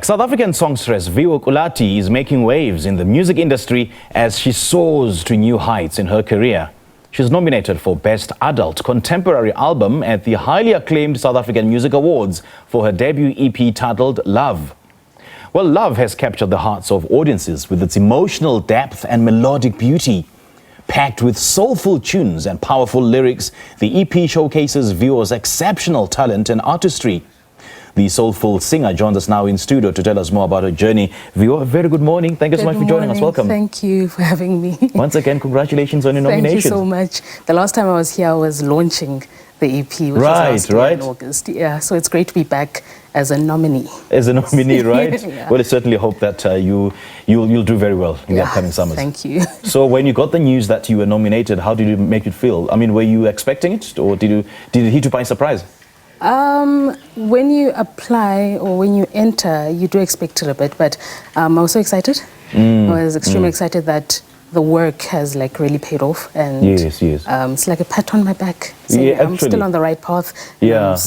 South African songstress Viwo Kulati is making waves in the music industry as she soars to new heights in her career. She's nominated for Best Adult Contemporary Album at the highly acclaimed South African Music Awards for her debut EP titled Love. Well, Love has captured the hearts of audiences with its emotional depth and melodic beauty. Packed with soulful tunes and powerful lyrics, the EP showcases Viwo's exceptional talent and artistry. The soulful singer joins us now in studio to tell us more about her journey. Viwo, a very good morning. Thank you so much for joining us. Welcome. Thank you for having me. Once again, congratulations on your nomination. Thank you so much. The last time I was here, I was launching the EP, which was last year in August. Yeah, so it's great to be back as a nominee. As a nominee, right? Yeah. Well, I certainly hope that you'll do very well in the upcoming summers. Thank you. So when you got the news that you were nominated, how did it make you feel? I mean, were you expecting it, or did it hit you by surprise? When you apply or when you enter, you do expect it a bit, but I was so excited. I was extremely excited that the work has like really paid off, and yes. It's like a pat on my back saying I'm still on the right path. Yeah.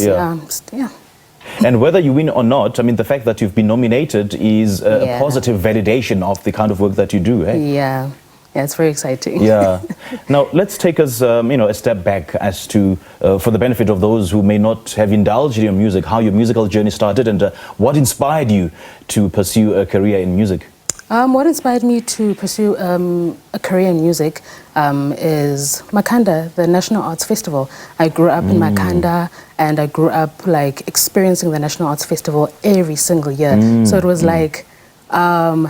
And whether you win or not, I mean, the fact that you've been nominated is a positive validation of the kind of work that you do, eh? Yeah, it's very exciting. Yeah. Now, let's take us, a step back as to, for the benefit of those who may not have indulged in your music, how your musical journey started and what inspired you to pursue a career in music? What inspired me to pursue a career in music is Makhanda, the National Arts Festival. I grew up in Makhanda, and I grew up like experiencing the National Arts Festival every single year. So it was like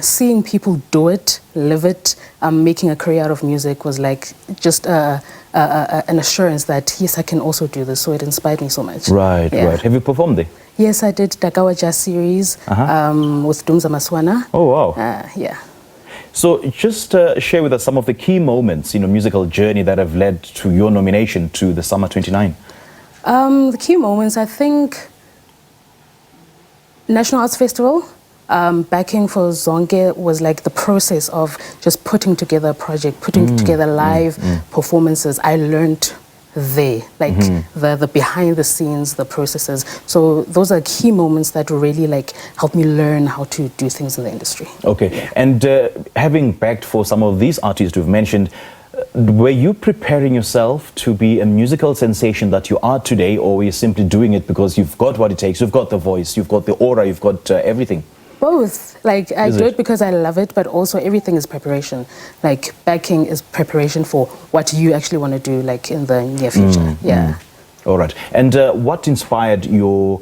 seeing people do it, live it, making a career out of music was like just an assurance that yes, I can also do this. So it inspired me so much. Right. Have you performed there? Yes, I did Dakawa Jazz series with Dumza Maswana. Oh, wow. Yeah. So just share with us some of the key moments in your musical journey that have led to your nomination to the Summer 29. The key moments, I think, National Arts Festival, backing for Zonke was like the process of just putting together a project, putting together live performances. I learned there, like the behind the scenes, the processes. So those are key moments that really like help me learn how to do things in the industry. Okay, yeah. And having backed for some of these artists you've mentioned, were you preparing yourself to be a musical sensation that you are today, or were you simply doing it because you've got what it takes, you've got the voice, you've got the aura, you've got everything? Both. Like I do it because I love it, but also everything is preparation. Like backing is preparation for what you actually want to do, like in the near future. All right. And what inspired your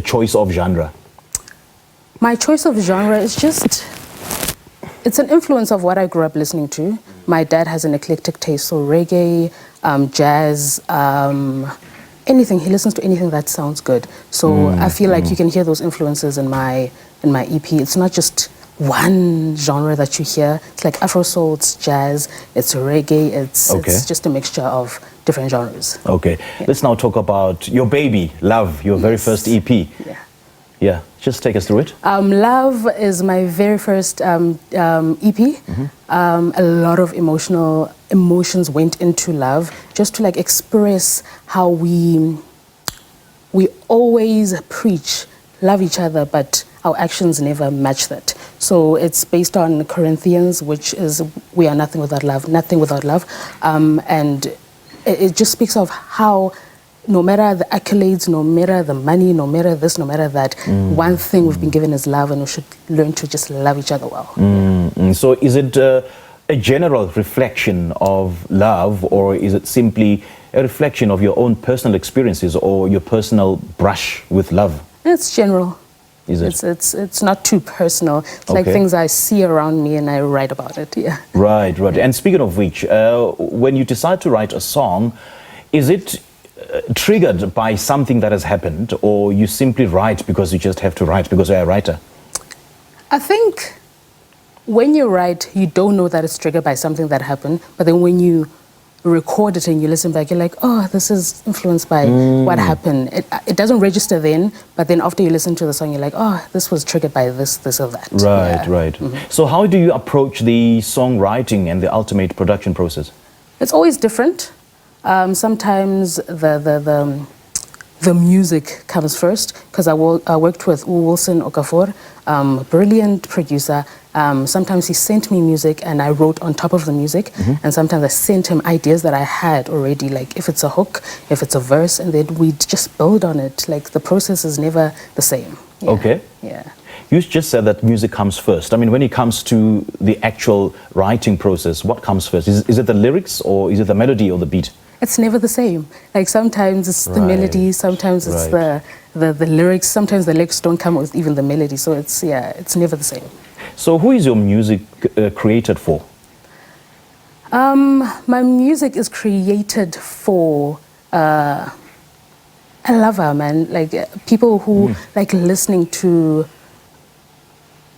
choice of genre? My choice of genre is just, it's an influence of what I grew up listening to. My dad has an eclectic taste, so reggae, jazz, anything. He listens to anything that sounds good. So I feel like you can hear those influences in my EP. It's not just one genre that you hear. It's like Afro soul, it's jazz, it's reggae, it's just a mixture of different genres. Okay. Let's now talk about your baby, Love, your very first EP. Yeah, just take us through it. Love is my very first EP. A lot of emotions went into Love, just to like express how we always preach, love each other, but our actions never match that. So it's based on Corinthians, which is we are nothing without love, and it just speaks of how no matter the accolades, no matter the money, no matter this, no matter that, one thing we've been given is love, and we should learn to just love each other well. So is it a general reflection of love, or is it simply a reflection of your own personal experiences or your personal brush with love? It's general. Is it? It's not too personal. It's like things I see around me and I write about it, Right. And speaking of which, when you decide to write a song, is it triggered by something that has happened, or you simply write because you just have to write because you're a writer? I think when you write, you don't know that it's triggered by something that happened, but then when you record it and you listen back, you're like, oh, this is influenced by what happened. It doesn't register then, but then after you listen to the song, you're like, oh, this was triggered by this or that. Right. So how do you approach the songwriting and the ultimate production process? It's always different. Sometimes the the music comes first, because I worked with Wilson Okafor, brilliant producer. Sometimes he sent me music and I wrote on top of the music, and sometimes I sent him ideas that I had already, like if it's a hook, if it's a verse, and then we just build on it. Like the process is never the same. Yeah. Okay. Yeah. You just said that music comes first. I mean, when it comes to the actual writing process, what comes first? Is it the lyrics, or is it the melody or the beat? It's never the same. Like sometimes it's the melody, sometimes it's the lyrics, sometimes the lyrics don't come with even the melody. So it's never the same. So who is your music created for? My music is created for a lover, man. Like people who like listening to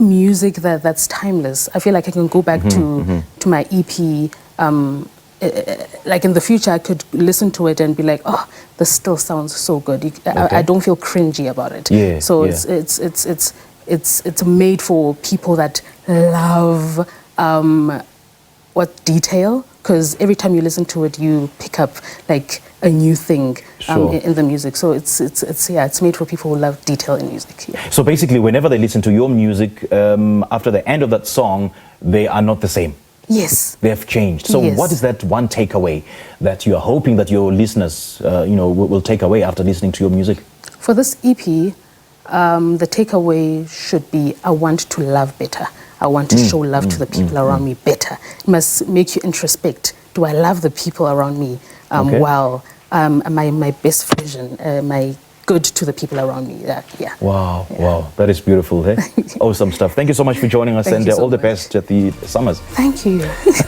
music that's timeless. I feel like I can go back to my EP. Like in the future, I could listen to it and be like, oh, this still sounds so good. I don't feel cringy about it. Yeah, so it's made for people that love detail, because every time you listen to it, you pick up like a new thing in the music. So it's made for people who love detail in music. Yeah. So basically, whenever they listen to your music, after the end of that song, they are not the same. Yes. They have changed. So what is that one takeaway that you are hoping that your listeners, will take away after listening to your music? For this EP, the takeaway should be, I want to love better. I want to show love to the people around me better. It must make you introspect. Do I love the people around me well? My best version, my good to the people around me. Yeah. Wow, wow. That is beautiful. Eh? Awesome stuff. Thank you so much for joining us, and all the best at the Summers. Thank you.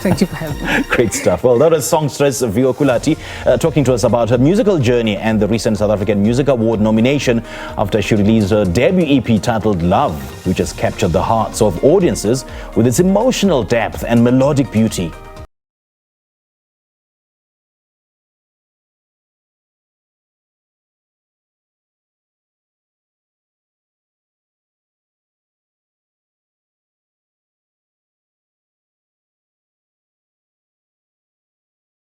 Thank you for having me. Great stuff. Well, that was songstress Viwo Kulati talking to us about her musical journey and the recent South African Music Award nomination after she released her debut EP titled Love, which has captured the hearts of audiences with its emotional depth and melodic beauty.